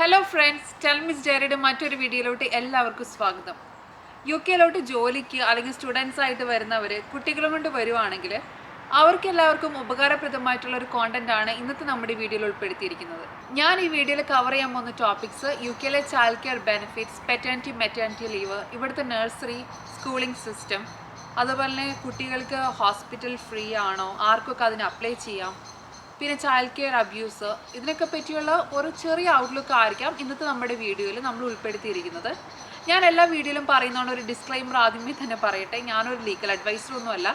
Hello friends, tell miss ഡയറിയുടെ മറ്റൊരു വീഡിയോയിലോട്ട് എല്ലാവർക്കും സ്വാഗതം. UK ജോലിക്ക് അല്ലെങ്കിൽ സ്റ്റുഡൻസ് ആയിട്ട് വരുന്നവർ കുട്ടികളും കൊണ്ട് വരുവാണെങ്കിൽ അവർക്കെല്ലാവർക്കും ഉപകാരപ്രദമായിട്ടുള്ള ഒരു കോണ്ടന്റ് ആണ് ഇന്നത്തെ നമ്മുടെ വീഡിയോയിൽ ഉൾപ്പെടുത്തിയിരിക്കുന്നത്. ഞാൻ ഈ വീഡിയോയിൽ കവർ ചെയ്യാൻ പോകുന്ന topics UK child care benefits, paternity maternity leave, ഇവിടുത്തെ നഴ്സറി സ്കൂളിംഗ് സിസ്റ്റം, അതുപോലെ തന്നെ കുട്ടികൾക്ക് ഹോസ്പിറ്റൽ ഫ്രീ ആണോ, ആർക്കൊക്കെ അതിന് അപ്ലൈ ചെയ്യാം, പിന്നെ ചൈൽഡ് കെയർ അബ്യൂസ്, ഇതിനൊക്കെ പറ്റിയുള്ള ഒരു ചെറിയ ഔട്ട്ലുക്ക് ആയിരിക്കാം ഇന്നത്തെ നമ്മുടെ വീഡിയോയിൽ നമ്മൾ ഉൾപ്പെടുത്തിയിരിക്കുന്നത്. ഞാൻ എല്ലാ വീഡിയോയിലും പറയുന്നതുകൊണ്ട് ഒരു ഡിസ്ക്ലൈമർ ആദ്യമേ തന്നെ പറയട്ടെ, ഞാനൊരു ലീഗൽ അഡ്വൈസറൊന്നുമല്ല.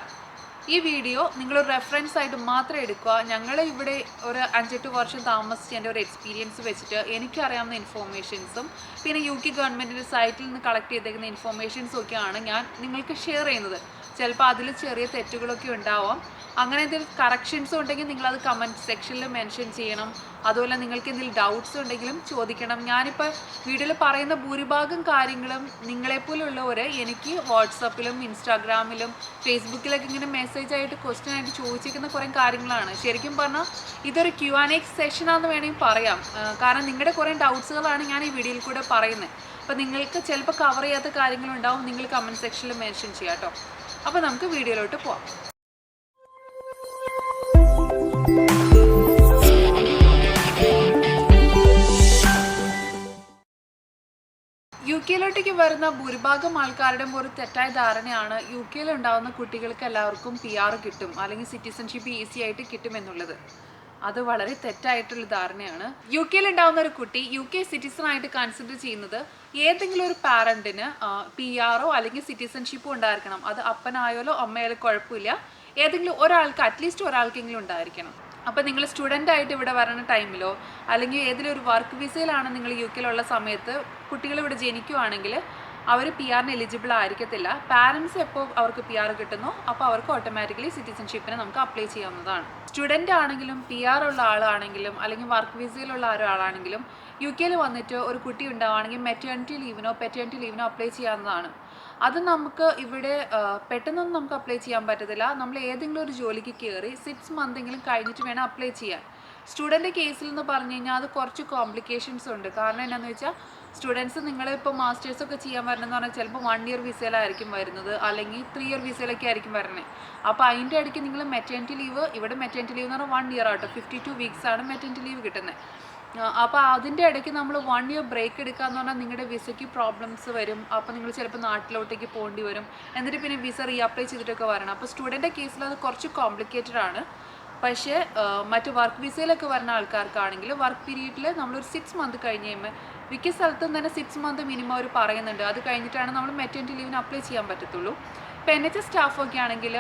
ഈ വീഡിയോ നിങ്ങളൊരു റെഫറൻസ് ആയിട്ട് മാത്രം എടുക്കുക. ഞങ്ങൾ ഇവിടെ ഒരു 5-8 വർഷം താമസിച്ച് എൻ്റെ ഒരു എക്സ്പീരിയൻസ് വെച്ചിട്ട് എനിക്കറിയാവുന്ന ഇൻഫോർമേഷൻസും പിന്നെ UK ഗവൺമെൻറ്റിൻ്റെ സൈറ്റിൽ നിന്ന് കളക്ട് ചെയ്തേക്കുന്ന ഇൻഫോർമേഷൻസും ഒക്കെയാണ് ഞാൻ നിങ്ങൾക്ക് ഷെയർ ചെയ്യുന്നത്. ചിലപ്പോൾ അതിൽ ചെറിയ തെറ്റുകളൊക്കെ ഉണ്ടാവാം. അങ്ങനെ എന്തെങ്കിലും കറക്ഷൻസ് ഉണ്ടെങ്കിൽ നിങ്ങളത് കമൻറ്റ് സെക്ഷനിൽ മെൻഷൻ ചെയ്യണം. അതുപോലെ നിങ്ങൾക്ക് എന്തെങ്കിലും ഡൗട്ട്സ് ഉണ്ടെങ്കിലും ചോദിക്കണം. ഞാനിപ്പോൾ വീഡിയോയിൽ പറയുന്ന ഭൂരിഭാഗം കാര്യങ്ങളും നിങ്ങളെപ്പോലുള്ളവർ എനിക്ക് വാട്സപ്പിലും ഇൻസ്റ്റാഗ്രാമിലും ഫേസ്ബുക്കിലൊക്കെ ഇങ്ങനെ മെസ്സേജായിട്ട് ക്വസ്റ്റ്യൻ ആയിട്ട് ചോദിച്ചിരിക്കുന്ന കുറേ കാര്യങ്ങളാണ്. ശരിക്കും പറഞ്ഞാൽ ഇതൊരു Q&A സെഷനാണെന്ന് വേണമെങ്കിൽ പറയാം. കാരണം നിങ്ങളുടെ കുറേ ഡൗട്ട്സുകളാണ് ഞാൻ ഈ വീഡിയോയിൽ കൂടെ പറയുന്നത്. അപ്പോൾ നിങ്ങൾക്ക് ചിലപ്പോൾ കവർ ചെയ്യാത്ത കാര്യങ്ങളുണ്ടാവും, നിങ്ങൾ കമൻറ്റ് സെക്ഷനിൽ മെൻഷൻ ചെയ്യാം കേട്ടോ. അപ്പോൾ നമുക്ക് വീഡിയോയിലോട്ട് പോവാം. UK വരുന്ന ഭൂരിഭാഗം ആൾക്കാരുടെയും ഒരു തെറ്റായ ധാരണയാണ് UK ഉണ്ടാകുന്ന കുട്ടികൾക്ക് എല്ലാവർക്കും PR കിട്ടും അല്ലെങ്കിൽ സിറ്റിസൺഷിപ്പ് ഈസി ആയിട്ട് കിട്ടുമെന്നുള്ളത്. അത് വളരെ തെറ്റായിട്ടുള്ള ധാരണയാണ്. UK ഉണ്ടാകുന്ന ഒരു കുട്ടി UK സിറ്റിസൺ ആയിട്ട് കൺസിഡർ ചെയ്യുന്നത് ഏതെങ്കിലും ഒരു പാരൻറ്റിന് PR അല്ലെങ്കിൽ സിറ്റിസൺഷിപ്പോ ഉണ്ടായിരിക്കണം. അത് അപ്പനായാലോ അമ്മയായാലോ കുഴപ്പമില്ല, ഏതെങ്കിലും ഒരാൾക്ക്, അറ്റ്ലീസ്റ്റ് ഒരാൾക്കെങ്കിലും ഉണ്ടായിരിക്കണം. അപ്പോൾ നിങ്ങൾ സ്റ്റുഡൻ്റ് ആയിട്ട് ഇവിടെ വരുന്ന ടൈമിലോ അല്ലെങ്കിൽ ഏതെങ്കിലും ഒരു വർക്ക് വിസയിലാണ് നിങ്ങൾ UK സമയത്ത് കുട്ടികൾ ഇവിടെ ജനിക്കുവാണെങ്കിൽ അവർ PR എലിജിബിൾ ആയിരിക്കത്തില്ല. പാരൻസ് എപ്പോൾ അവർക്ക് PR കിട്ടുന്നോ അപ്പോൾ അവർക്ക് ഓട്ടോമാറ്റിക്കലി സിറ്റിസൺഷിപ്പിന് നമുക്ക് അപ്ലൈ ചെയ്യാവുന്നതാണ്. സ്റ്റുഡൻ്റ് ആണെങ്കിലും PR ഉള്ള ആളാണെങ്കിലും അല്ലെങ്കിൽ വർക്ക് വിസയിലുള്ള ഒരാളാണെങ്കിലും UK വന്നിട്ട് ഒരു കുട്ടി ഉണ്ടാവുകയാണെങ്കിൽ മെറ്റേണിറ്റി ലീവിനോ പെറ്റേണിറ്റി ലീവിനോ അപ്ലൈ ചെയ്യാവുന്നതാണ്. അത് നമുക്ക് ഇവിടെ പെട്ടെന്നൊന്നും നമുക്ക് അപ്ലൈ ചെയ്യാൻ പറ്റത്തില്ല. നമ്മൾ ഏതെങ്കിലും ഒരു ജോലിക്ക് കയറി 6 മന്തെങ്കിലും കഴിഞ്ഞിട്ട് വേണം അപ്ലൈ ചെയ്യാൻ. സ്റ്റുഡൻ്റ് കേസിൽ എന്ന് പറഞ്ഞു കഴിഞ്ഞാൽ അത് കുറച്ച് കോംപ്ലിക്കേഷൻസ് ഉണ്ട്. കാരണം എന്താണെന്ന് വെച്ചാൽ സ്റ്റുഡൻസ് നിങ്ങളിപ്പോൾ മാസ്റ്റേഴ്സൊക്കെ ചെയ്യാൻ വരണമെന്ന് പറഞ്ഞാൽ ചിലപ്പോൾ 1 ഇയർ വിസയിലായിരിക്കും വരുന്നത്, അല്ലെങ്കിൽ 3 ഇയർ വിസയിലൊക്കെ ആയിരിക്കും വരണേ. അപ്പോൾ അതിൻ്റെ ഇടയ്ക്ക് നിങ്ങൾ മെറ്റേണിറ്റി ലീവ്, ഇവിടെ മെറ്റേണിറ്റി ലീവ് എന്ന് പറഞ്ഞാൽ 1 ഇയർ ആട്ടോ, 52 വീക്സ് ആണ് മെറ്റേണിറ്റി ലീവ് കിട്ടുന്നത്. അപ്പോൾ അതിൻ്റെ ഇടയ്ക്ക് നമ്മൾ 1 ഇയർ ബ്രേക്ക് എടുക്കാമെന്ന് പറഞ്ഞാൽ നിങ്ങളുടെ വിസയ്ക്ക് പ്രോബ്ലംസ് വരും. അപ്പോൾ നിങ്ങൾ ചിലപ്പോൾ നാട്ടിലോട്ടേക്ക് പോകേണ്ടി വരും, എന്നിട്ട് പിന്നെ വിസ അപ്ലൈ ചെയ്തിട്ടൊക്കെ വരണം. അപ്പോൾ സ്റ്റുഡൻ്റെ കേസിൽ അത് കുറച്ച് കോംപ്ലിക്കേറ്റഡ് ആണ്. പക്ഷേ മറ്റ് വർക്ക് വിസയിലൊക്കെ വരുന്ന ആൾക്കാർക്കാണെങ്കിൽ വർക്ക് പീരീഡിൽ നമ്മളൊരു 6 മന്ത് കഴിഞ്ഞ് കഴിയുമ്പോൾ മിക്ക സ്ഥലത്തും തന്നെ 6 മന്ത് മിനിമം അവർ പറയുന്നുണ്ട്. അത് കഴിഞ്ഞിട്ടാണ് നമ്മൾ മെറ്റേണിറ്റി ലീവിന് അപ്ലൈ ചെയ്യാൻ പറ്റത്തുള്ളൂ. ഇപ്പോൾ NHS സ്റ്റാഫൊക്കെ ആണെങ്കിൽ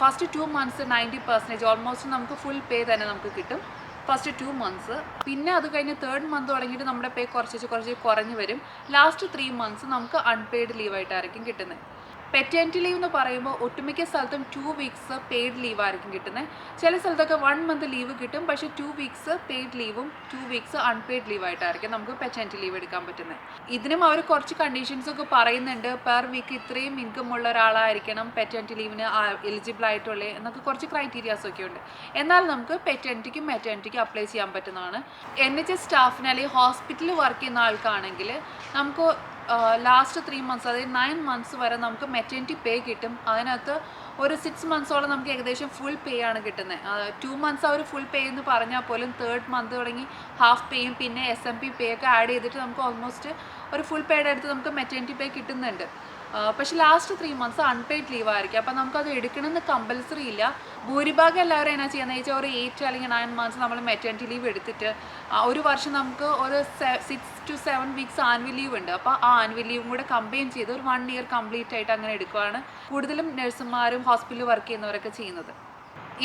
ഫസ്റ്റ് 2 മന്ത്സ് 90% ഓൾമോസ്റ്റ് നമുക്ക് ഫുൾ പേ തന്നെ നമുക്ക് കിട്ടും ഫസ്റ്റ് 2 മന്ത്സ്. പിന്നെ അത് കഴിഞ്ഞ് 3rd മന്ത് തുടങ്ങിയിട്ട് നമ്മുടെ പേ കുറച്ച് കുറഞ്ഞ് വരും. ലാസ്റ്റ് 3 മന്ത്സ് നമുക്ക് അൺപെയ്ഡ് ലീവായിട്ടായിരിക്കും കിട്ടുന്നത്. പെറ്റേണിറ്റി ലീവ് എന്ന് പറയുമ്പോൾ ഒട്ടുമിക്ക സ്ഥലത്തും 2 വീക്സ് പെയ്ഡ് ലീവായിരിക്കും കിട്ടുന്നത്. ചില സ്ഥലത്തൊക്കെ 1 മന്ത് ലീവ് കിട്ടും, പക്ഷേ 2 വീക്സ് പെയ്ഡ് ലീവും 2 വീക്സ് അൺപെയ്ഡ് ലീവായിട്ടായിരിക്കും നമുക്ക് പെറ്റേണിറ്റി ലീവ് എടുക്കാൻ പറ്റുന്നത്. ഇതിനും അവർ കുറച്ച് കണ്ടീഷൻസ് ഒക്കെ പറയുന്നുണ്ട്. പെർ വീക്ക് ഇത്രയും ഇൻകം ഉള്ള ഒരാളായിരിക്കണം പെറ്റേണിറ്റി ലീവിന് എലിജിബിൾ ആയിട്ടുള്ളത് എന്നൊക്കെ കുറച്ച് ക്രൈറ്റീരിയാസ് ഒക്കെ ഉണ്ട്. എന്നാൽ നമുക്ക് പെറ്റേണിറ്റിക്കും മെറ്റേണിറ്റിക്കും അപ്ലൈ ചെയ്യാൻ പറ്റുന്നതാണ്. NHS സ്റ്റാഫിന് അല്ലെങ്കിൽ ഹോസ്പിറ്റലിൽ വർക്ക് ചെയ്യുന്ന ആൾക്കാണെങ്കിൽ നമുക്ക് ലാസ്റ്റ് 3 മന്ത്സ്, അതായത് 9 മന്ത്സ് വരെ നമുക്ക് മെറ്റേണിറ്റി പേ കിട്ടും. അതിനകത്ത് ഒരു 6 മന്ത്സോളം നമുക്ക് ഏകദേശം ഫുൾ പേ ആണ് കിട്ടുന്നത്. 2 മന്ത്സ് അവർ ഫുൾ പേ എന്ന് പറഞ്ഞാൽ പോലും 3rd മന്ത് തുടങ്ങി ഹാഫ് പേയും പിന്നെ SMP പേ ഒക്കെ ആഡ് ചെയ്തിട്ട് നമുക്ക് ഓൾമോസ്റ്റ് ഒരു ഫുൾ പേയുടെ അടുത്ത് നമുക്ക് മെറ്റേണിറ്റി പേ കിട്ടുന്നുണ്ട്. പക്ഷേ ലാസ്റ്റ് 3 മന്ത്സ് അൺപെയ്ഡ് ലീവ് ആയിരിക്കും. അപ്പോൾ നമുക്കത് എടുക്കണമെന്ന് കമ്പൽസറി ഇല്ല. ഭൂരിഭാഗം എല്ലാവരും എന്നാ ചെയ്യുന്നത് വെച്ചാൽ ഒരു 8 അല്ലെങ്കിൽ 9 മന്ത്സ് നമ്മൾ മെറ്റേണിറ്റി ലീവ് എടുത്തിട്ട് ഒരു വർഷം നമുക്ക് ഒരു 6 to 7 വീക്സ് ആനുവൽ ലീവ് ഉണ്ട്. അപ്പോൾ ആ ആനുവൽ ലീവും കൂടെ കമ്പൈൻ ചെയ്ത് ഒരു 1 ഇയർ കംപ്ലീറ്റ് ആയിട്ട് അങ്ങനെ എടുക്കുകയാണ് കൂടുതലും നഴ്സുമാരും ഹോസ്പിറ്റലിൽ വർക്ക് ചെയ്യുന്നവരൊക്കെ ചെയ്യുന്നത്.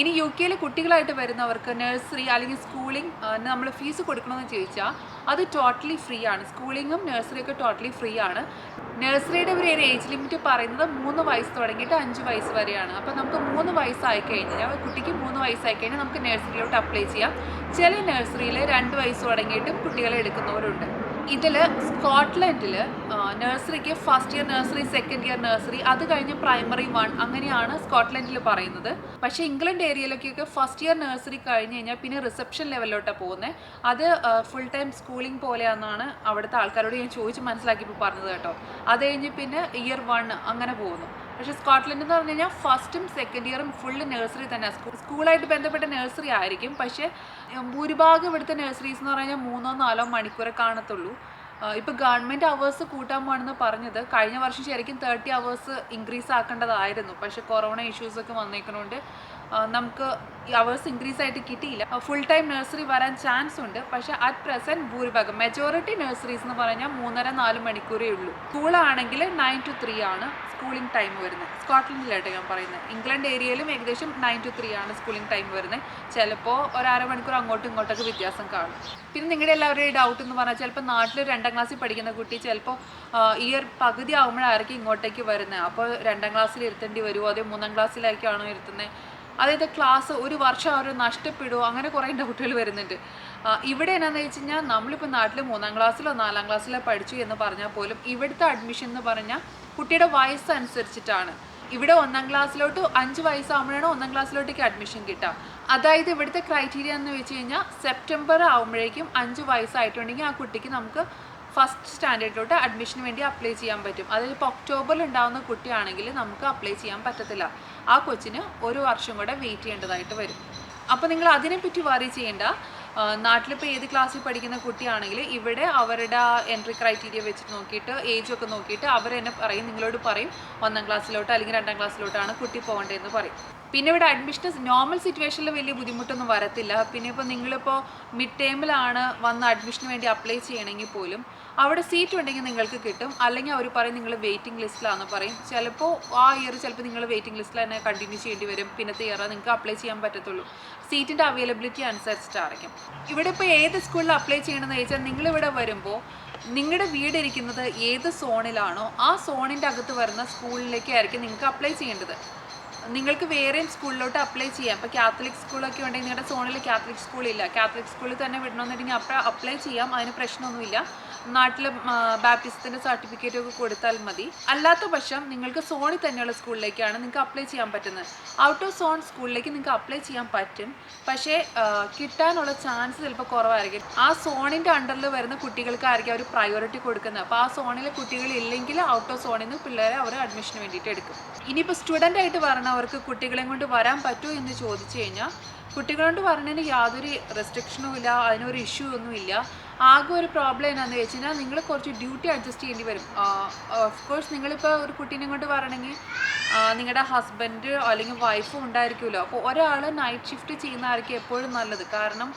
ഇനി UK കുട്ടികളായിട്ട് വരുന്നവർക്ക് നഴ്സറി അല്ലെങ്കിൽ സ്കൂളിംഗ് നമ്മൾ ഫീസ് കൊടുക്കണമെന്ന് ചോദിച്ചാൽ അത് ടോട്ടലി ഫ്രീ ആണ്. സ്കൂളിങ്ങും നഴ്സറിയൊക്കെ ടോട്ടലി ഫ്രീ ആണ്. നഴ്സറിയുടെ ഒരു ഏജ് ലിമിറ്റ് പറയുന്നത് 3 വയസ്സ് തുടങ്ങിയിട്ട് 5 വയസ്സ് വരെയാണ്. അപ്പോൾ നമുക്ക് 3 വയസ്സായി കഴിഞ്ഞാൽ, കുട്ടിക്ക് 3 വയസ്സായി കഴിഞ്ഞാൽ നമുക്ക് നഴ്സറിയിലോട്ട് അപ്ലൈ ചെയ്യാം. ചില നഴ്സറിയിൽ 2 വയസ്സ് തുടങ്ങിയിട്ടും കുട്ടികളെ എടുക്കുന്നവരുണ്ട്. ഇതിൽ സ്കോട്ട്ലൻഡിൽ നഴ്സറിക്ക് first year nursery, second year nursery, അത് കഴിഞ്ഞ് പ്രൈമറി 1 അങ്ങനെയാണ് സ്കോട്ട്ലൻഡിൽ പറയുന്നത്. പക്ഷേ ഇംഗ്ലണ്ട് ഏരിയയിലേക്കൊക്കെ ഫസ്റ്റ് ഇയർ നഴ്സറി കഴിഞ്ഞ് കഴിഞ്ഞാൽ പിന്നെ റിസപ്ഷൻ ലെവലിലോട്ടാണ് പോകുന്നത്. അത് ഫുൾ ടൈം സ്കൂളിംഗ് പോലെയാണെന്നാണ് അവിടുത്തെ ആൾക്കാരോട് ഞാൻ ചോദിച്ച് മനസ്സിലാക്കിയപ്പോൾ പറഞ്ഞത് കേട്ടോ. അത് കഴിഞ്ഞ് പിന്നെ ഇയർ 1 അങ്ങനെ പോകുന്നു. പക്ഷേ സ്കോട്ട്ലൻഡ് എന്ന് പറഞ്ഞു കഴിഞ്ഞാൽ ഫസ്റ്റും സെക്കൻഡ് ഇയറും ഫുള്ള് നഴ്സറി തന്നെ, സ്കൂളായിട്ട് ബന്ധപ്പെട്ട നഴ്സറി ആയിരിക്കും. പക്ഷേ ഭൂരിഭാഗം ഇവിടുത്തെ നഴ്സറീസ് എന്ന് പറഞ്ഞാൽ 3-4 മണിക്കൂറെ കാണത്തുള്ളൂ. ഇപ്പോൾ ഗവൺമെൻറ് അവേഴ്സ് കൂട്ടാൻ പോകണമെന്ന് പറഞ്ഞത്, കഴിഞ്ഞ വർഷം ശരിക്കും 30 അവേഴ്സ് ഇൻക്രീസ് ആക്കേണ്ടതായിരുന്നു. പക്ഷേ കൊറോണ ഇഷ്യൂസൊക്കെ വന്നേക്കുന്നതുകൊണ്ട് നമുക്ക് ഈ അവേഴ്സ് ഇൻക്രീസ് ആയിട്ട് കിട്ടിയില്ല. ഫുൾ ടൈം നഴ്സറി വരാൻ ചാൻസ് ഉണ്ട്. പക്ഷേ അറ്റ് പ്രസൻറ്റ് ഭൂരിഭാഗം മെജോറിറ്റി നഴ്സറീസ് എന്ന് പറഞ്ഞാൽ 3-4 മണിക്കൂറേ ഉള്ളൂ. സ്കൂളാണെങ്കിൽ 9 to 3 ആണ് സ്കൂളിംഗ് ടൈം വരുന്നത്. സ്കോട്ട്ലൻഡിലായിട്ട് ഞാൻ പറയുന്നത്. ഇംഗ്ലണ്ട് ഏരിയയിലും ഏകദേശം 9 to 3 ആണ് സ്കൂളിംഗ് ടൈം വരുന്നത്. ചിലപ്പോൾ ഒരു അരമണിക്കൂർ അങ്ങോട്ടും ഇങ്ങോട്ടൊക്കെ വ്യത്യാസം കാണും. പിന്നെ നിങ്ങളുടെ എല്ലാവരുടെയും ഡൗട്ട് എന്ന് പറഞ്ഞാൽ, ചിലപ്പോൾ നാട്ടിൽ 2ാം ക്ലാസ്സിൽ പഠിക്കുന്ന കുട്ടി ചിലപ്പോൾ ഇയർ പകുതി ആകുമ്പോഴായിരിക്കും ഇങ്ങോട്ടേക്ക് വരുന്നത്. അപ്പോൾ 2ാം ക്ലാസ്സിൽ ഇരുത്തേണ്ടി വരുമോ, അതോ 3ാം ക്ലാസ്സിലേക്കാണോ ഇരുത്തുന്നത്, അതായത് ക്ലാസ് ഒരു വർഷം അവർ നഷ്ടപ്പെടുമോ, അങ്ങനെ കുറേ ഡൗട്ടുകൾ വരുന്നുണ്ട്. ഇവിടെ എന്നാന്ന് വെച്ച് കഴിഞ്ഞാൽ, നമ്മളിപ്പോൾ നാട്ടിൽ 3ാം ക്ലാസ്സിലോ 4ാം ക്ലാസ്സിലോ പഠിച്ചു എന്ന് പറഞ്ഞാൽ പോലും ഇവിടുത്തെ അഡ്മിഷൻ എന്ന് പറഞ്ഞാൽ കുട്ടിയുടെ വയസ്സനുസരിച്ചിട്ടാണ്. ഇവിടെ 1ാം ക്ലാസ്സിലോട്ട് 5 വയസ്സാകുമ്പോഴാണ് 1ാം ക്ലാസ്സിലോട്ടേക്ക് അഡ്മിഷൻ കിട്ടുക. അതായത് ഇവിടുത്തെ ക്രൈറ്റീരിയ എന്ന് വെച്ച് കഴിഞ്ഞാൽ, സെപ്റ്റംബർ ആകുമ്പോഴേക്കും 5 വയസ്സായിട്ടുണ്ടെങ്കിൽ ആ കുട്ടിക്ക് നമുക്ക് ഫസ്റ്റ് സ്റ്റാൻഡേർഡിലോട്ട് അഡ്മിഷന് വേണ്ടി അപ്ലൈ ചെയ്യാൻ പറ്റും. അതായത് ഇപ്പോൾ ഒക്ടോബറിൽ ഉണ്ടാകുന്ന കുട്ടിയാണെങ്കിൽ നമുക്ക് അപ്ലൈ ചെയ്യാൻ പറ്റത്തില്ല. ആ കൊച്ചിന് ഒരു വർഷം കൂടെ വെയിറ്റ് ചെയ്യേണ്ടതായിട്ട് വരും. അപ്പോൾ നിങ്ങൾ അതിനെപ്പറ്റി വറി ചെയ്യേണ്ട. നാട്ടിലിപ്പോൾ ഏത് ക്ലാസ്സിൽ പഠിക്കുന്ന കുട്ടിയാണെങ്കിൽ ഇവിടെ അവരുടെ എൻട്രി ക്രൈറ്റീരിയ വെച്ചിട്ട് നോക്കിയിട്ട്, ഏജൊക്കെ നോക്കിയിട്ട് അവർ തന്നെ പറയും, നിങ്ങളോട് പറയും 1ാം ക്ലാസ്സിലോട്ട് അല്ലെങ്കിൽ 2ാം ക്ലാസ്സിലോട്ടാണ് കുട്ടി പോകേണ്ടതെന്ന് പറയും. പിന്നെ ഇവിടെ അഡ്മിഷൻ നോർമൽ സിറ്റുവേഷനിൽ വലിയ ബുദ്ധിമുട്ടൊന്നും വരത്തില്ല. പിന്നെ ഇപ്പോൾ നിങ്ങളിപ്പോൾ മിഡ് ടേമിലാണ് വന്ന് അഡ്മിഷന് വേണ്ടി അപ്ലൈ ചെയ്യണമെങ്കിൽ പോലും അവിടെ സീറ്റ് ഉണ്ടെങ്കിൽ നിങ്ങൾക്ക് കിട്ടും. അല്ലെങ്കിൽ അവർ പറയും നിങ്ങൾ വെയിറ്റിംഗ് ലിസ്റ്റിലാണെന്ന് പറയും. ചിലപ്പോൾ ആ ഇയർ ചിലപ്പോൾ നിങ്ങൾ വെയിറ്റിംഗ് ലിസ്റ്റിൽ തന്നെ കണ്ടിന്യൂ ചെയ്യേണ്ടി വരും. പിന്നത്തെ ഇയർ നിങ്ങൾക്ക് അപ്ലൈ ചെയ്യാൻ പറ്റത്തുള്ളൂ. സീറ്റിൻ്റെ അവൈലബിലിറ്റി അനുസരിച്ചിട്ടായിരിക്കും. ഇവിടെ ഇപ്പോൾ ഏത് സ്കൂളിൽ അപ്ലൈ ചെയ്യണമെന്ന് ചോദിച്ചാൽ, നിങ്ങളിവിടെ വരുമ്പോൾ നിങ്ങളുടെ വീട് ഇരിക്കുന്നത് ഏത് സോണിലാണോ ആ സോണിൻ്റെ അകത്ത് വരുന്ന സ്കൂളിലേക്കായിരിക്കും നിങ്ങൾക്ക് അപ്ലൈ ചെയ്യേണ്ടത്. നിങ്ങൾക്ക് വേറെയും സ്കൂളിലോട്ട് അപ്ലൈ ചെയ്യാം. ഇപ്പോൾ കാത്തലിക് സ്കൂളൊക്കെ ഉണ്ടെങ്കിൽ നിങ്ങളുടെ സോണിൽ കാത്തലിക് സ്കൂളില്ല, കാത്തലിക് സ്കൂളിൽ തന്നെ വിടണമെന്നുണ്ടെങ്കിൽ അപ്ലൈ ചെയ്യാം. അതിന് പ്രശ്നമൊന്നുമില്ല. നാട്ടിൽ ബാപ്റ്റിസത്തിൻ്റെ സർട്ടിഫിക്കറ്റൊക്കെ കൊടുത്താൽ മതി. അല്ലാത്ത പക്ഷം നിങ്ങൾക്ക് സോണിൽ തന്നെയുള്ള സ്കൂളിലേക്കാണ് നിങ്ങൾക്ക് അപ്ലൈ ചെയ്യാൻ പറ്റുന്നത്. ഔട്ട് ഓഫ് സോൺ സ്കൂളിലേക്ക് നിങ്ങൾക്ക് അപ്ലൈ ചെയ്യാൻ പറ്റും. പക്ഷേ കിട്ടാനുള്ള ചാൻസ് ചിലപ്പോൾ കുറവായിരിക്കും. ആ സോണിൻ്റെ അണ്ടറിൽ വരുന്ന കുട്ടികൾക്കായിരിക്കും അവർ പ്രയോറിറ്റി കൊടുക്കുന്നത്. അപ്പോൾ ആ സോണിലെ കുട്ടികളില്ലെങ്കിൽ ഔട്ട് ഓഫ് സോണിൽ നിന്ന് പിള്ളേരെ അവർ അഡ്മിഷന് വേണ്ടിയിട്ട് എടുക്കും. ഇനിയിപ്പോൾ സ്റ്റുഡൻ്റ് ആയിട്ട് വരണവർക്ക് കുട്ടികളെയും കൊണ്ട് വരാൻ പറ്റുമോ എന്ന് ചോദിച്ചു കഴിഞ്ഞാൽ, കുട്ടികളോട് പറഞ്ഞതിന് യാതൊരു റെസ്ട്രിക്ഷനും ഇല്ല, അതിനൊരു ഇഷ്യൂ ഒന്നുമില്ല. ആകെ ഒരു പ്രോബ്ലം എന്നാന്ന് വെച്ച് കഴിഞ്ഞാൽ, നിങ്ങൾ കുറച്ച് ഡ്യൂട്ടി അഡ്ജസ്റ്റ് ചെയ്യേണ്ടി വരും. ഓഫ് കോഴ്സ് നിങ്ങളിപ്പോൾ ഒരു കുട്ടീനെ കൊണ്ട് വരണമെങ്കിൽ നിങ്ങളുടെ ഹസ്ബൻഡ് അല്ലെങ്കിൽ വൈഫും ഉണ്ടായിരിക്കുമല്ലോ. അപ്പോൾ ഒരാൾ നൈറ്റ് ഷിഫ്റ്റ് ചെയ്യുന്നതായിരിക്കും എപ്പോഴും നല്ലത്. കാരണം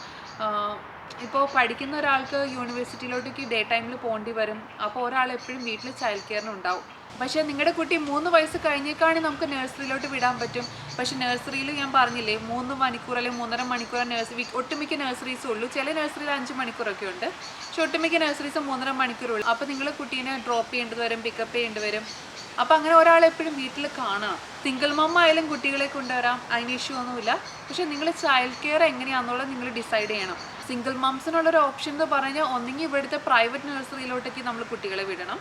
ഇപ്പോൾ പഠിക്കുന്ന ഒരാൾക്ക് യൂണിവേഴ്സിറ്റിയിലോട്ടേക്ക് ഡേ ടൈമിൽ പോകേണ്ടി വരും. അപ്പോൾ ഒരാൾ എപ്പോഴും വീട്ടിൽ ചൈൽഡ് കെയറിനുണ്ടാവും. പക്ഷേ നിങ്ങളുടെ കുട്ടി 3 വയസ്സ് കഴിഞ്ഞേക്കാണെങ്കിൽ നമുക്ക് നഴ്സറിയിലോട്ട് വിടാൻ പറ്റും. പക്ഷേ നഴ്സറിയിൽ ഞാൻ പറഞ്ഞില്ലേ 3 മണിക്കൂർ അല്ലെങ്കിൽ 3.5 മണിക്കൂർ നഴ്സറി, ഒട്ടുമിക്ക നഴ്സറീസും ഉള്ളൂ. ചില നഴ്സറിയിൽ 5 മണിക്കൂറൊക്കെ ഉണ്ട്. പക്ഷെ ഒട്ടുമിക്ക നഴ്സറീസ് 3.5 മണിക്കൂറുള്ളൂ. അപ്പോൾ നിങ്ങൾ കുട്ടീനെ ഡ്രോപ്പ് ചെയ്യേണ്ടി വരും, പിക്കപ്പ് ചെയ്യേണ്ടി വരും. അപ്പോൾ അങ്ങനെ ഒരാളെപ്പോഴും വീട്ടിൽ കാണാം. സിംഗിൾ മമ്മ ആയാലും കുട്ടികളെ കൊണ്ടുവരാം, അതിന് ഇഷ്യൂ ഒന്നുമില്ല. പക്ഷേ നിങ്ങൾ ചൈൽഡ് കെയർ എങ്ങനെയാണെന്നുള്ളത് നിങ്ങൾ ഡിസൈഡ് ചെയ്യണം. സിംഗിൾ മംസിനുള്ളൊരു ഓപ്ഷൻ എന്ന് പറഞ്ഞാൽ, ഒന്നെങ്കിൽ ഇവിടുത്തെ പ്രൈവറ്റ് നഴ്സറിയിലോട്ടേക്ക് നമ്മൾ കുട്ടികളെ വിടണം,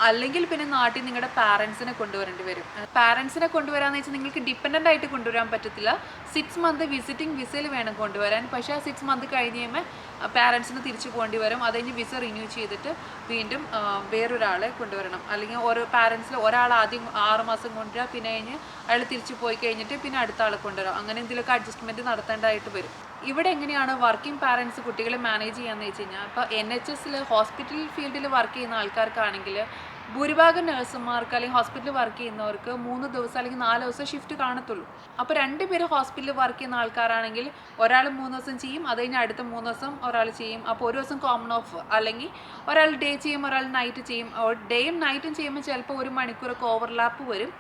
അല്ലെങ്കിൽ പിന്നെ നാട്ടിൽ നിങ്ങളുടെ പാരൻസിനെ കൊണ്ടുവരേണ്ടി വരും. പാരൻസിനെ കൊണ്ടുവരാന്ന് വെച്ചാൽ നിങ്ങൾക്ക് ഡിപ്പെൻഡൻ്റ് ആയിട്ട് കൊണ്ടുവരാൻ പറ്റത്തില്ല. 6 മന്ത് വിസിറ്റിംഗ് വിസയിൽ വേണം കൊണ്ടുവരാൻ. പക്ഷേ ആ 6 മന്ത് കഴിഞ്ഞ് കഴിയുമ്പോൾ പാരൻസിന് തിരിച്ചു പോകേണ്ടി വരും. അത് കഴിഞ്ഞ് വിസ റിന്യൂ ചെയ്തിട്ട് വീണ്ടും വേറൊരാളെ കൊണ്ടുവരണം. അല്ലെങ്കിൽ ഓരോ പാരൻസിൽ ഒരാൾ ആദ്യം 6 മാസം കൊണ്ടുവരിക, പിന്നെ കഴിഞ്ഞ് അയാൾ തിരിച്ചു പോയി കഴിഞ്ഞിട്ട് പിന്നെ അടുത്ത ആളെ കൊണ്ടുവരാം. അങ്ങനെ എന്തെങ്കിലുമൊക്കെ അഡ്ജസ്റ്റ്മെൻറ്റ് നടത്തേണ്ടതായിട്ട് വരും. ഇവിടെ എങ്ങനെയാണ് വർക്കിംഗ് പാരൻസ് കുട്ടികളെ മാനേജ് ചെയ്യാന്ന് വെച്ച് കഴിഞ്ഞാൽ, ഇപ്പോൾ NHS ഹോസ്പിറ്റൽ ഫീൽഡിൽ വർക്ക് ചെയ്യുന്ന ആൾക്കാർക്കാണെങ്കിൽ ഭൂരിഭാഗം നഴ്സുമാർക്ക് അല്ലെങ്കിൽ ഹോസ്പിറ്റലിൽ വർക്ക് ചെയ്യുന്നവർക്ക് 3 ദിവസം അല്ലെങ്കിൽ 4 ദിവസം ഷിഫ്റ്റ് കാണത്തുള്ളൂ. അപ്പോൾ 2 പേര് ഹോസ്പിറ്റലിൽ വർക്ക് ചെയ്യുന്ന ആൾക്കാരാണെങ്കിൽ ഒരാൾ 3 ദിവസം ചെയ്യും, അത് കഴിഞ്ഞ് അടുത്ത 3 ദിവസം ഒരാൾ ചെയ്യും. അപ്പോൾ ഒരു ദിവസം കോമൺ ഓഫ്, അല്ലെങ്കിൽ ഒരാൾ ഡേ ചെയ്യും, ഒരാൾ നൈറ്റ് ചെയ്യും. ഡേയും നൈറ്റും ചെയ്യുമ്പോൾ ചിലപ്പോൾ 1 മണിക്കൂറൊക്കെ ഓവർലാപ്പ് വരും.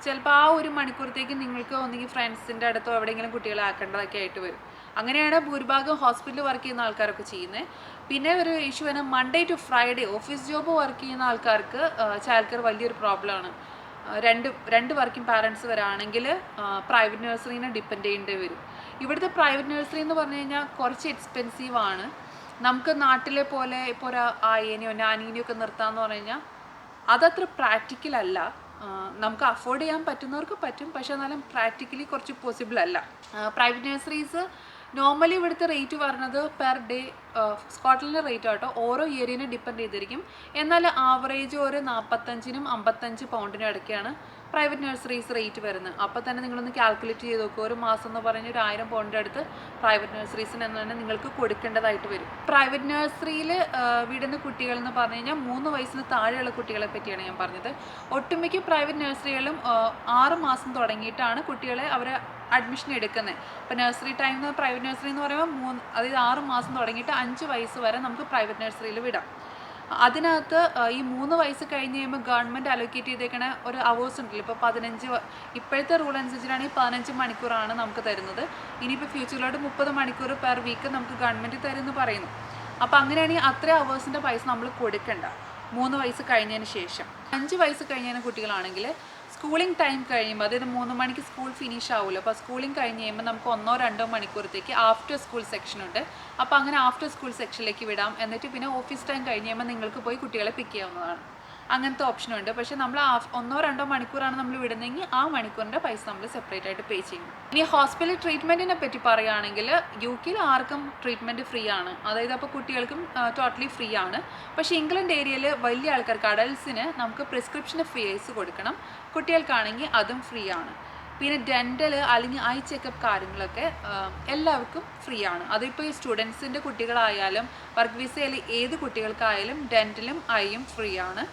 ചിലപ്പോൾ ആ 1 മണിക്കൂറത്തേക്ക് നിങ്ങൾക്ക് ഒന്നെങ്കിൽ ഫ്രണ്ട്സിൻ്റെ അടുത്തോ എവിടെയെങ്കിലും കുട്ടികളെ ആക്കേണ്ടതൊക്കെ ആയിട്ട് വരും. അങ്ങനെയാണ് ഭൂരിഭാഗം ഹോസ്പിറ്റലിൽ വർക്ക് ചെയ്യുന്ന ആൾക്കാരൊക്കെ ചെയ്യുന്നത്. പിന്നെ ഒരു ഇഷ്യൂ ആണ്, Monday to Friday office job work ചെയ്യുന്ന ആൾക്കാർക്ക് ചൈൽഡ് കെയർ വലിയൊരു പ്രോബ്ലമാണ്. രണ്ട് വർക്കിംഗ് പാരൻസ് വരാണെങ്കിൽ പ്രൈവറ്റ് നഴ്സറീനെ ഡിപ്പെൻഡ് ചെയ്യേണ്ടി വരും. ഇവിടുത്തെ പ്രൈവറ്റ് നഴ്സറി എന്ന് പറഞ്ഞു കഴിഞ്ഞാൽ കുറച്ച് എക്സ്പെൻസീവാണ്. നമുക്ക് നാട്ടിലെ പോലെ ഇപ്പോൾ ഒരു ആയേനെയോ നാനീനെയോ ഒക്കെ നിർത്താമെന്ന് പറഞ്ഞു കഴിഞ്ഞാൽ അതത്ര പ്രാക്ടിക്കൽ അല്ല. നമുക്ക് അഫോർഡ് ചെയ്യാൻ പറ്റുന്നവർക്ക് പറ്റും, പക്ഷേ എന്നാലും പ്രാക്ടിക്കലി കുറച്ച് പോസിബിൾ അല്ല. പ്രൈവറ്റ് നഴ്സറീസ് നോർമലി ഇവിടുത്തെ റേറ്റ് പറഞ്ഞത് പെർ ഡേ സ്കോട്ട്ലൻഡിൻ്റെ റേറ്റ് ആട്ടോ ഓരോ ഏരിയനെ ഡിപ്പെൻഡ് ചെയ്തിരിക്കും. എന്നാൽ ആവറേജ് ഒരു 45-55 പൗണ്ടിനും ഇടയ്ക്കാണ് പ്രൈവറ്റ് നഴ്സറീസ് റേറ്റ് വരുന്നത്. അപ്പോൾ തന്നെ നിങ്ങളൊന്ന് കാൽക്കുലേറ്റ് ചെയ്ത് നോക്കുക. ഒരു മാസം എന്ന് പറഞ്ഞ് ഒരു 1000 പൗണ്ടിൻ്റെ അടുത്ത് പ്രൈവറ്റ് നഴ്സറീസിന് തന്നെ നിങ്ങൾക്ക് കൊടുക്കേണ്ടതായിട്ട് വരും. പ്രൈവറ്റ് നഴ്സറിയിൽ വിടുന്ന കുട്ടികൾ എന്ന് പറഞ്ഞു കഴിഞ്ഞാൽ 3 വയസ്സിന് താഴെയുള്ള കുട്ടികളെ പറ്റിയാണ് ഞാൻ പറഞ്ഞത്. ഒട്ടുമിക്ക പ്രൈവറ്റ് നഴ്സറികളിലും 6 മാസം തുടങ്ങിയിട്ടാണ് കുട്ടികളെ അവരെ അഡ്മിഷൻ എടുക്കുന്നത്. ഇപ്പോൾ നഴ്സറി ടൈം പ്രൈവറ്റ് നഴ്സറി എന്ന് പറയുമ്പോൾ അതായത് 6 മാസം തുടങ്ങിയിട്ട് 5 വയസ്സ് വരെ നമുക്ക് പ്രൈവറ്റ് നഴ്സറിയിൽ വിടാം. അതിനകത്ത് ഈ 3 വയസ്സ് കഴിഞ്ഞ് കഴിയുമ്പോൾ ഗവൺമെൻറ് അലോക്കേറ്റ് ചെയ്തേക്കണ ഒരു അവേഴ്സ് ഉണ്ടല്ലോ. ഇപ്പോൾ 15 ഇപ്പോഴത്തെ റൂൾ അനുസരിച്ചിട്ടാണെങ്കിൽ 15 മണിക്കൂറാണ് നമുക്ക് തരുന്നത്. ഇനിയിപ്പോൾ ഫ്യൂച്ചറിലോട്ട് 30 മണിക്കൂർ പെർ വീക്ക് നമുക്ക് ഗവൺമെൻറ് തരുമെന്ന് പറയുന്നു. അപ്പോൾ അങ്ങനെയാണെങ്കിൽ അത്രയും അവേഴ്സിൻ്റെ പൈസ നമ്മൾ കൊടുക്കണ്ട 3 വയസ്സ് കഴിഞ്ഞതിന് ശേഷം. 5 വയസ്സ് കഴിഞ്ഞതിന് കുട്ടികളാണെങ്കിൽ സ്കൂളിംഗ് ടൈം കഴിയുമ്പോൾ, അതായത് 3 മണിക്ക് സ്കൂൾ ഫിനിഷ് ആവുമല്ലോ, അപ്പോൾ സ്കൂളിംഗ് കഴിഞ്ഞ് കഴിയുമ്പോൾ നമുക്ക് 1-2 മണിക്കൂറത്തേക്ക് ആഫ്റ്റർ സ്കൂൾ സെക്ഷനുണ്ട്. അപ്പോൾ അങ്ങനെ ആഫ്റ്റർ സ്കൂൾ സെക്ഷനിലേക്ക് വിടാം. എന്നിട്ട് പിന്നെ ഓഫീസ് ടൈം കഴിഞ്ഞ് കഴിയുമ്പോൾ നിങ്ങൾക്ക് പോയി കുട്ടികളെ പിക്ക് ചെയ്യാവുന്നതാണ്. അങ്ങനത്തെ ഓപ്ഷനുണ്ട്. പക്ഷേ നമ്മൾ 1-2 മണിക്കൂറാണ് നമ്മൾ വിടുന്നതെങ്കിൽ ആ മണിക്കൂറിൻ്റെ പൈസ നമ്മൾ സെപ്പറേറ്റ് ആയിട്ട് പേ ചെയ്യും. ഇനി ഹോസ്പിറ്റൽ ട്രീറ്റ്മെൻറ്റിനെ പറ്റി പറയുകയാണെങ്കിൽ UK ആർക്കും ട്രീറ്റ്മെൻറ്റ് ഫ്രീ ആണ്. അതായത് അപ്പോൾ കുട്ടികൾക്കും ടോട്ടലി ഫ്രീ ആണ്. പക്ഷേ ഇംഗ്ലണ്ട് ഏരിയയിൽ വലിയ ആൾക്കാർക്ക് അഡൽട്സിന് നമുക്ക് പ്രിസ്ക്രിപ്ഷന് ഫീസ് കൊടുക്കണം. കുട്ടികൾക്കാണെങ്കിൽ അതും ഫ്രീ ആണ്. പിന്നെ ഡെൻ്റൽ അല്ലെങ്കിൽ ഐ ചെക്കപ്പ് കാര്യങ്ങളൊക്കെ എല്ലാവർക്കും ഫ്രീ ആണ്. അതിപ്പോൾ ഈ സ്റ്റുഡൻസിൻ്റെ കുട്ടികളായാലും വർക്ക് വിസയിൽ ഏത് കുട്ടികൾക്കായാലും ഡെൻ്റലും ഐയും ഫ്രീ ആണ്.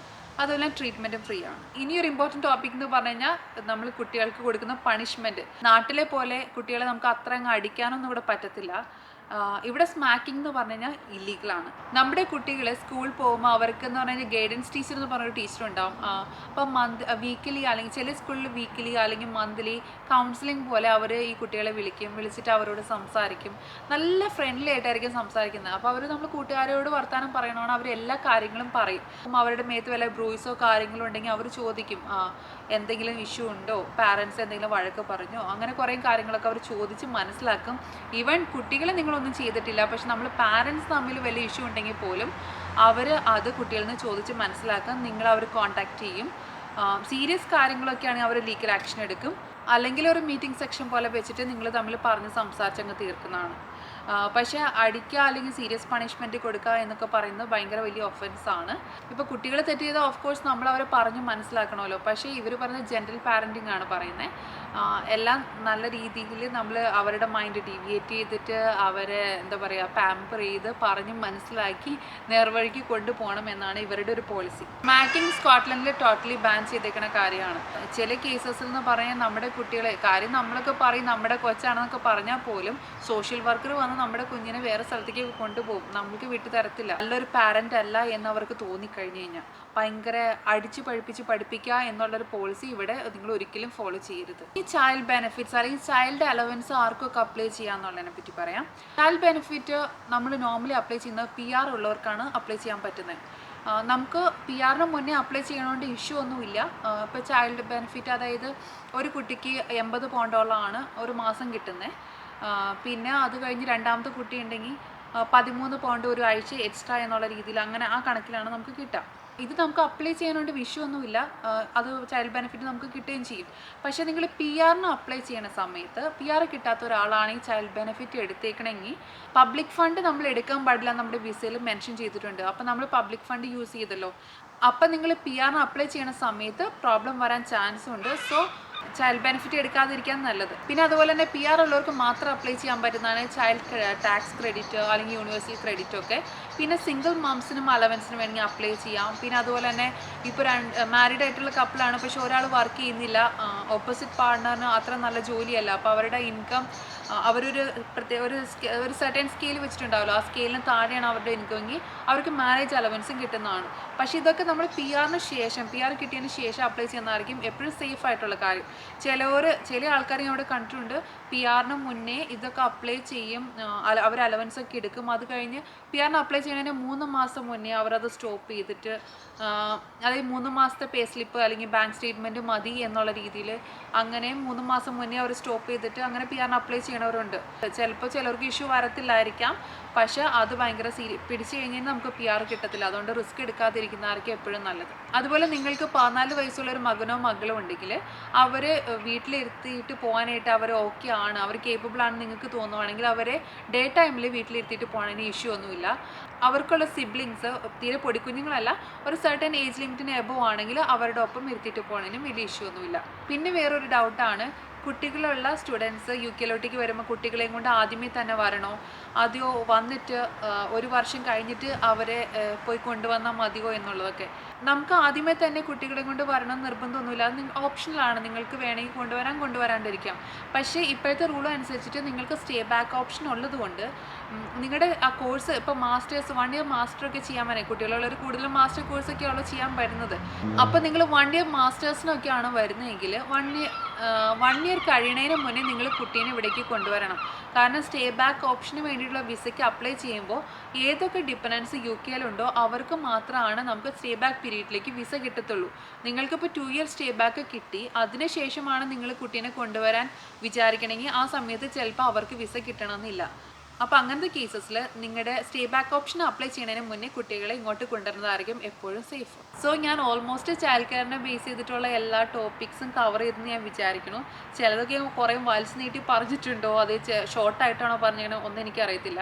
അതുപോലെ ട്രീറ്റ്മെൻറ്റും ഫ്രീ ആണ്. ഇനിയൊരു ഇമ്പോർട്ടൻറ്റ് ടോപ്പിക് എന്ന് പറഞ്ഞു കഴിഞ്ഞാൽ നമ്മൾ കുട്ടികൾക്ക് കൊടുക്കുന്ന പണിഷ്മെൻറ്റ്. നാട്ടിലെ പോലെ കുട്ടികളെ നമുക്ക് അത്ര അങ്ങ് അടിക്കാനൊന്നും ഇവിടെ പറ്റത്തില്ല. ഇവിടെ സ്മാക്കിംഗ് എന്ന് പറഞ്ഞു കഴിഞ്ഞാൽ ഇല്ലീഗലാണ്. നമ്മുടെ കുട്ടികളെ സ്കൂളിൽ പോകുമ്പോൾ അവർക്ക് എന്ന് പറഞ്ഞു കഴിഞ്ഞാൽ ഗൈഡൻസ് ടീച്ചർ എന്ന് പറഞ്ഞൊരു ടീച്ചർ ഉണ്ടാവും. അപ്പം വീക്കിലി അല്ലെങ്കിൽ ചില സ്കൂളിൽ വീക്കിലി അല്ലെങ്കിൽ മന്ത്ലി കൗൺസിലിംഗ് പോലെ അവർ ഈ കുട്ടികളെ വിളിച്ചിട്ട് അവരോട് സംസാരിക്കും. നല്ല ഫ്രണ്ട്ലി ആയിട്ടായിരിക്കും സംസാരിക്കുന്നത്. അപ്പോൾ അവർ നമ്മൾ കൂട്ടുകാരോട് വർത്തമാനം പറയണമെന്ന് അവർ എല്ലാ കാര്യങ്ങളും പറയും. അവരുടെ മേത്ത് വല്ല ബ്രൂയിസോ കാര്യങ്ങളോ ഉണ്ടെങ്കിൽ അവർ ചോദിക്കും എന്തെങ്കിലും ഇഷ്യൂ ഉണ്ടോ, പാരൻസ് എന്തെങ്കിലും വഴക്ക് പറഞ്ഞോ, അങ്ങനെ കുറേ കാര്യങ്ങളൊക്കെ അവർ ചോദിച്ച് മനസ്സിലാക്കും. ഈവൻ കുട്ടികളെ നിങ്ങളൊന്നും ചെയ്തിട്ടില്ല, പക്ഷെ നമ്മൾ പാരൻസ് തമ്മിൽ വലിയ ഇഷ്യൂ ഉണ്ടെങ്കിൽ പോലും അവർ അത് കുട്ടികളിൽ നിന്ന് ചോദിച്ച് മനസ്സിലാക്കാൻ നിങ്ങൾ അവർ കോൺടാക്റ്റ് ചെയ്യും. സീരിയസ് കാര്യങ്ങളൊക്കെയാണെങ്കിൽ അവർ ലീഗൽ ആക്ഷൻ എടുക്കും. അല്ലെങ്കിൽ ഒരു മീറ്റിംഗ് സെക്ഷൻ പോലെ വെച്ചിട്ട് നിങ്ങൾ തമ്മിൽ പറഞ്ഞ് സംസാരിച്ചങ്ങ് തീർക്കുന്നതാണ്. പക്ഷേ അടിക്കുക അല്ലെങ്കിൽ സീരിയസ് പണിഷ്മെൻറ്റ് കൊടുക്കുക എന്നൊക്കെ പറയുന്നത് ഭയങ്കര വലിയ ഒഫൻസാണ്. ഇപ്പോൾ കുട്ടികൾ തെറ്റ് ചെയ്താൽ ഓഫ് കോഴ്സ് നമ്മൾ അവരെ പറഞ്ഞ് മനസ്സിലാക്കണമല്ലോ. പക്ഷേ ഇവർ പറഞ്ഞ ജെൻറൽ പാരൻറ്റിംഗ് ആണ് പറയുന്നത്. എല്ലാം നല്ല രീതിയിൽ നമ്മൾ അവരുടെ മൈൻഡ് ഡീവിയേറ്റ് ചെയ്തിട്ട് അവരെ എന്താ പറയുക പാമ്പർ ചെയ്ത് പറഞ്ഞ് മനസ്സിലാക്കി നേർവഴിക്ക് കൊണ്ടുപോകണം എന്നാണ് ഇവരുടെ ഒരു പോളിസി. സ്മാക്കിംഗ് സ്കോട്ട്ലൻഡിൽ ടോട്ടലി ബാൻ ചെയ്തേക്കുന്ന കാര്യമാണ്. ചില കേസസിൽ എന്ന് പറയാൻ നമ്മുടെ കുട്ടികളെ കാര്യം നമ്മളൊക്കെ പറയും നമ്മുടെ കൊച്ചാണെന്നൊക്കെ പറഞ്ഞാൽ പോലും സോഷ്യൽ വർക്കർ വന്ന് നമ്മുടെ കുഞ്ഞിനെ വേറെ സ്ഥലത്തേക്ക് കൊണ്ടുപോകും. നമുക്ക് വിട്ടു തരത്തില്ല. നല്ലൊരു പാരൻ്റ് അല്ല എന്നവർക്ക് തോന്നിക്കഴിഞ്ഞ് കഴിഞ്ഞാൽ ഭയങ്കര അടിച്ചു പഴിപ്പിച്ച് പഠിപ്പിക്കുക എന്നുള്ളൊരു പോളിസി ഇവിടെ നിങ്ങൾ ഒരിക്കലും ഫോളോ ചെയ്യരുത്. ഈ ചൈൽഡ് ബെനിഫിറ്റ്സ് അല്ലെങ്കിൽ ചൈൽഡ് അലവൻസ് ആർക്കൊക്കെ അപ്ലൈ ചെയ്യാന്നുള്ളതിനെ പറ്റി പറയാം. ചൈൽഡ് ബെനിഫിറ്റ് നമ്മൾ നോർമലി അപ്ലൈ ചെയ്യുന്നത് PR ഉള്ളവർക്കാണ് അപ്ലൈ ചെയ്യാൻ പറ്റുന്നത്. നമുക്ക് PR മുന്നേ അപ്ലൈ ചെയ്യണോണ്ട് ഇഷ്യൂ ഒന്നുമില്ല. ഇപ്പോൾ ചൈൽഡ് ബെനിഫിറ്റ് അതായത് ഒരു കുട്ടിക്ക് 80 പൗണ്ടോളമാണ് ഒരു മാസം കിട്ടുന്നത്. പിന്നെ അത് കഴിഞ്ഞ് രണ്ടാമത്തെ കുട്ടി ഉണ്ടെങ്കിൽ 13 പൗണ്ട് ഒരു ആഴ്ച എക്സ്ട്രാ എന്നുള്ള രീതിയിൽ അങ്ങനെ ആ കണക്കിലാണ് നമുക്ക് കിട്ടുക. ഇത് നമുക്ക് അപ്ലൈ ചെയ്യാനുണ്ട് വിഷയമൊന്നുമില്ല. അത് ചൈൽഡ് ബെനിഫിറ്റ് നമുക്ക് കിട്ടുകയും ചെയ്യും. പക്ഷേ നിങ്ങൾ PR അപ്ലൈ ചെയ്യുന്ന സമയത്ത് PR കിട്ടാത്ത ഒരാളാണെങ്കിൽ ചൈൽഡ് ബെനിഫിറ്റ് എടുത്തേക്കണമെങ്കിൽ പബ്ലിക് ഫണ്ട് നമ്മൾ എടുക്കാൻ പാടില്ല നമ്മുടെ വിസയിൽ മെൻഷൻ ചെയ്തിട്ടുണ്ട്. അപ്പോൾ നമ്മൾ പബ്ലിക് ഫണ്ട് യൂസ് ചെയ്തല്ലോ. അപ്പം നിങ്ങൾ PR അപ്ലൈ ചെയ്യുന്ന സമയത്ത് പ്രോബ്ലം വരാൻ ചാൻസ് ഉണ്ട്. സോ ചൈൽഡ് ബെനിഫിറ്റ് എടുക്കാതിരിക്കാൻ നല്ലത്. പിന്നെ അതുപോലെ തന്നെ PR ഉള്ളവർക്ക് മാത്രം അപ്ലൈ ചെയ്യാൻ പറ്റുന്നതാണ് ചൈൽഡ് ടാക്സ് ക്രെഡിറ്റ് അല്ലെങ്കിൽ യൂണിവേഴ്സൽ ക്രെഡിറ്റ് ഒക്കെ. പിന്നെ സിംഗിൾ മംസിനും അലവൻസിനും വേണമെങ്കിൽ അപ്ലൈ ചെയ്യാം. പിന്നെ അതുപോലെ തന്നെ ഇപ്പോൾ മാരീഡ് ആയിട്ടുള്ള കപ്പിളാണ്, പക്ഷെ ഒരാൾ വർക്ക് ചെയ്യുന്നില്ല, ഓപ്പോസിറ്റ് പാർട്ട്ണറിന് അത്ര നല്ല ജോലിയല്ല, അപ്പോൾ അവരുടെ ഇൻകം അവരൊരു പ്രത്യേക ഒരു സർട്ടൻ സ്കെയിൽ വെച്ചിട്ടുണ്ടാവുമല്ലോ, ആ സ്കെയിലിന് താഴെയാണ് അവരുടെ ഇൻകമെങ്കിൽ അവർക്ക് മാരേജ് അലവൻസും കിട്ടുന്നതാണ്. പക്ഷേ ഇതൊക്കെ നമ്മൾ PR കിട്ടിയതിന് ശേഷം അപ്ലൈ ചെയ്യുന്നതായിരിക്കും എപ്പോഴും സേഫ് ആയിട്ടുള്ള കാര്യം. ചില ആൾക്കാരെ അവിടെ കണ്ടിട്ടുണ്ട് PR മുന്നേ ഇതൊക്കെ അപ്ലൈ ചെയ്യും, അവർ അലവൻസ് ഒക്കെ എടുക്കും. അത് കഴിഞ്ഞ് PR അപ്ലൈ ചെയ്യുന്നതിന് 3 മാസം മുന്നേ അവരത് സ്റ്റോപ്പ് ചെയ്തിട്ട് അതായത് 3 മാസത്തെ പേ സ്ലിപ്പ് അല്ലെങ്കിൽ ബാങ്ക് സ്റ്റേറ്റ്മെൻറ്റ് മതി എന്നുള്ള രീതിയിൽ അങ്ങനെ 3 മാസം മുന്നേ അവർ സ്റ്റോപ്പ് ചെയ്തിട്ട് അങ്ങനെ PR അപ്ലൈ ചെയ്യണം ചെയ്യണവരുണ്ട്. ചിലപ്പോൾ ചിലർക്ക് ഇഷ്യൂ വരത്തില്ലായിരിക്കാം, പക്ഷേ അത് ഭയങ്കര പിടിച്ചു കഴിഞ്ഞാൽ നമുക്ക് PR കിട്ടത്തില്ല. അതുകൊണ്ട് റിസ്ക് എടുക്കാതിരിക്കുന്നതായിരിക്കും എപ്പോഴും നല്ലത്. അതുപോലെ നിങ്ങൾക്ക് 14 വയസ്സുള്ള ഒരു മകനോ മകളോ ഉണ്ടെങ്കിൽ അവർ വീട്ടിലിരുത്തിയിട്ട് പോകാനായിട്ട് അവർ ഓക്കെ ആണ്, അവർ കേപ്പബിൾ ആണെന്ന് നിങ്ങൾക്ക് തോന്നുവാണെങ്കിൽ അവരെ ഡേ ടൈമിൽ വീട്ടിലിരുത്തിയിട്ട് പോകണതിന് ഇഷ്യൂ ഒന്നുമില്ല. അവർക്കുള്ള സിബ്ലിങ്സ് തീരെ പൊടിക്കുഞ്ഞുങ്ങളല്ല, ഒരു സർട്ടൻ ഏജ് ലിമിറ്റിന് എബോവ് ആണെങ്കിൽ അവരുടെ ഒപ്പം ഇരുത്തിയിട്ട് പോകണതിനും വലിയ ഇഷ്യൂ ഒന്നുമില്ല. പിന്നെ വേറൊരു ഡൗട്ടാണ്, കുട്ടികളുള്ള സ്റ്റുഡൻസ് UK വരുമ്പോൾ കുട്ടികളെയും കൊണ്ട് ആദ്യമേ തന്നെ വരണോ, അതെയോ വന്നിട്ട് ഒരു വർഷം കഴിഞ്ഞിട്ട് അവരെ പോയി കൊണ്ടുവന്നാൽ മതിയോ എന്നുള്ളതൊക്കെ. നമുക്ക് ആദ്യമേ തന്നെ കുട്ടികളെ കൊണ്ട് വരണം നിർബന്ധമൊന്നുമില്ല, അത് ഓപ്ഷണലാണ്. നിങ്ങൾക്ക് വേണമെങ്കിൽ കൊണ്ടുവരാണ്ടിരിക്കാം. പക്ഷേ ഇപ്പോഴത്തെ റൂൾ അനുസരിച്ചിട്ട് നിങ്ങൾക്ക് സ്റ്റേ ബാക്ക് ഓപ്ഷൻ ഉള്ളത് കൊണ്ട് നിങ്ങളുടെ ആ കോഴ്സ് ഇപ്പോൾ മാസ്റ്റേഴ്സ് 1 ഇയർ മാസ്റ്ററൊക്കെ ചെയ്യാൻ പറ്റും. കുട്ടികളുള്ളവർ കൂടുതലും മാസ്റ്റർ കോഴ്സൊക്കെയാണല്ലോ ചെയ്യാൻ വരുന്നത്. അപ്പോൾ നിങ്ങൾ 1 ഇയർ മാസ്റ്റേഴ്സിനൊക്കെയാണ് വരുന്നതെങ്കിൽ 1 ഇയർ കഴിയണതിന് മുന്നേ നിങ്ങൾ കുട്ടീനെ ഇവിടേക്ക് കൊണ്ടുവരണം. കാരണം സ്റ്റേ ബാക്ക് ഓപ്ഷന് വേണ്ടിയിട്ടുള്ള വിസയ്ക്ക് അപ്ലൈ ചെയ്യുമ്പോൾ ഏതൊക്കെ ഡിപ്പെൻഡൻസ് UK അവർക്ക് മാത്രമാണ് നമുക്ക് സ്റ്റേ ബാക്ക് പീരീഡിലേക്ക് വിസ കിട്ടത്തുള്ളൂ. നിങ്ങൾക്കിപ്പോൾ 2 ഇയർ സ്റ്റേ ബാക്ക് കിട്ടി, അതിനുശേഷമാണ് നിങ്ങൾ കുട്ടീനെ കൊണ്ടുവരാൻ വിചാരിക്കണമെങ്കിൽ ആ സമയത്ത് ചിലപ്പോൾ അവർക്ക് വിസ കിട്ടണമെന്നില്ല. അപ്പോൾ അങ്ങനത്തെ കേസസിൽ നിങ്ങളുടെ സ്റ്റേ ബാക്ക് ഓപ്ഷൻ അപ്ലൈ ചെയ്യുന്നതിന് മുന്നേ കുട്ടികളെ ഇങ്ങോട്ട് കൊണ്ടുവരുന്നതായിരിക്കും എപ്പോഴും സേഫ്. സോ ഞാൻ ഓൾമോസ്റ്റ് ചൈൽഡ് കെയറിനെ ബേസ് ചെയ്തിട്ടുള്ള എല്ലാ ടോപ്പിക്സും കവർ ചെയ്തെന്ന് ഞാൻ വിചാരിക്കുന്നു. ചിലതൊക്കെ കുറേ വലിച്ചു നീട്ടി പറഞ്ഞിട്ടുണ്ടോ, അത് ഷോർട്ടായിട്ടാണോ പറഞ്ഞിരിക്കണോ ഒന്നും എനിക്കറിയത്തില്ല.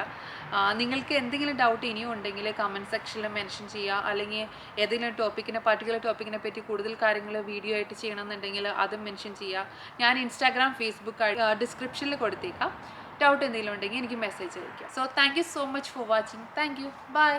നിങ്ങൾക്ക് എന്തെങ്കിലും ഡൗട്ട് ഇനിയും ഉണ്ടെങ്കിൽ കമൻറ്റ് സെക്ഷനിൽ മെൻഷൻ ചെയ്യുക, അല്ലെങ്കിൽ ഏതെങ്കിലും പർട്ടിക്കുലർ ടോപ്പിക്കിനെ പറ്റി കൂടുതൽ കാര്യങ്ങൾ വീഡിയോ ആയിട്ട് ചെയ്യണമെന്നുണ്ടെങ്കിൽ അതും മെൻഷൻ ചെയ്യുക. ഞാൻ Instagram, Facebook ഡിസ്ക്രിപ്ഷനിൽ കൊടുത്തേക്കാം. ഡൗട്ട് എന്തെങ്കിലും ഉണ്ടെങ്കിൽ എനിക്ക് മെസ്സേജ് അയയ്ക്കുക. So thank you so much for watching. Thank you. By.